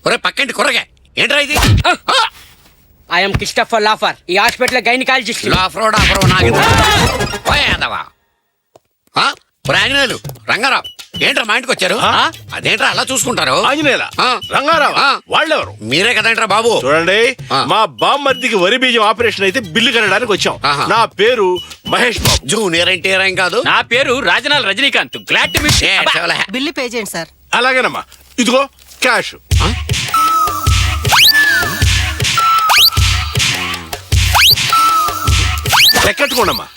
ఒరే పక్కంటి కుర్రగా ఏంట్రా ఇది? ఐఎమ్ క్రిస్టఫర్ లాఫర్, ఈ హాస్పిటల్ గైనకాలజిస్ట్. లాఫ్రో డాఫ్రో నాకు పోయేదవా ఆంజనేయులు రంగారావు ఏంట్రా మా ఇంటికి వచ్చారు? అదేంట్రా అలా చూసుకుంటారు? ఆంజనేయుల రంగారావు వాళ్ళెవరు? మీరే కదేంట్రా బాబు? చూడండి, మా బామ్మర్దికి వరి బీజం ఆపరేషన్ అయితే బిల్లు కట్టడానికి వచ్చాం. నా పేరు మహేష్ బాబు. జూనియర్ ఎన్టీఆర్ ఏం కాదు. నా పేరు Rajanal Rajinikanth. Glad to meet. Bill pay చేయండి సార్. అలాగేనమ్మా, ఇదిగో క్యాష్. లెక్కట్టుకోండమ్మా.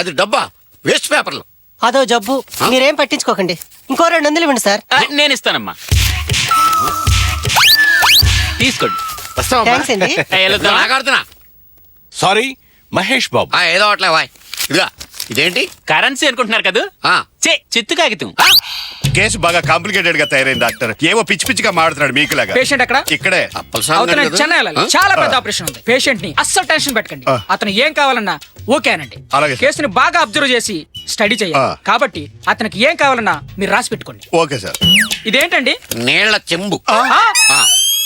అది డబ్బా, వేస్ట్ పేపర్లు. అదో జబ్బు, మీరేం పట్టించుకోకండి. ఇంకో 200 ఇవ్వండి సార్. నేను ఇస్తానమ్మా, తీసుకోండి. థ్యాంక్స్ అండి. నాగాడుతున్నా సారీ, మహేష్ బాబు. ఏదో అట్లే వాయ్. ఇదిగా ఇదేంటి? కరెన్సీ అనుకుంటున్నారు కదా? చిత్తు కాగితం. కేసు బాగా కాంప్లికేటెడ్ గా తయారైంది డాక్టర్. ఏవో పిచ్చి పిచ్చిగా మాడుతున్నాడు మీకులాగా. పేషెంట్ ఎక్కడ? ఇక్కడే. చెన్నై వెళ్ళాలి, చాలా పెద్ద ఆపరేషన్ ఉంది. పేషెంట్ ని అస్సలు టెన్షన్ పెట్టకండి. అతను ఏం కావాలన్నా ఓకేనండి. కేసుని బాగా అబ్జర్వ్ చేసి స్టడీ చేయాలి. కాబట్టి అతనికి ఏం కావాలన్నా మీరు రాసి పెట్టుకోండి. Okay sir. ఇదేంటండి? నీళ్ల చెంబు.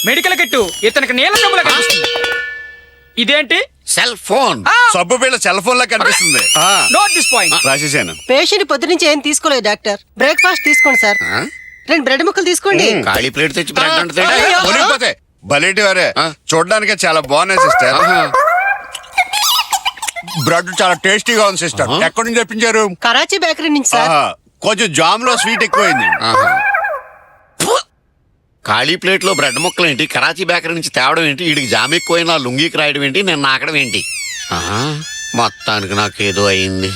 మెడికల్ కిట్టు ఇతనికి నీళ్ళ చెంబులా కనిపిస్తుంది. ఇదేంటి? Cell phone. సబ్బు బిళ్ళ సెల్ ఫోన్ లా కనిపిస్తుంది. Note this point. రాసేసాను. పేషెంట్ పొద్దు నుంచి ఏం తీసుకోలేదు డాక్టర్. బ్రేక్ఫాస్ట్ తీసుకోండి సార్. 2 బ్రెడ్ ముక్కలు తీసుకోండి. ఖాళీ ప్లేట్ తెచ్చి బ్రెడ్ అంటే మునిగిపోతే బలేటి వారే. చూడడానికి చాలా బాగున్నాయి సిస్టర్. బ్రెడ్ చాలా టేస్టీగా ఉంది సిస్టర్. ఎక్కడి నుంచి తెప్పించారు? కరాచీ బేకరీ నుంచి సార్. కొంచెం జామ్ లో స్వీట్ ఎక్కువైంది. ఖాళీ ప్లేట్ లో బ్రెడ్ ముక్కలు ఏంటి? కరాచీ బేకరీ నుంచి తేవడం ఏంటి? వీడికి జామ్ ఎక్కువైనా లుంగికి రాయడం ఏంటి? నేను నాకడం ఏంటి? మొత్తానికి నాకేదో అయింది.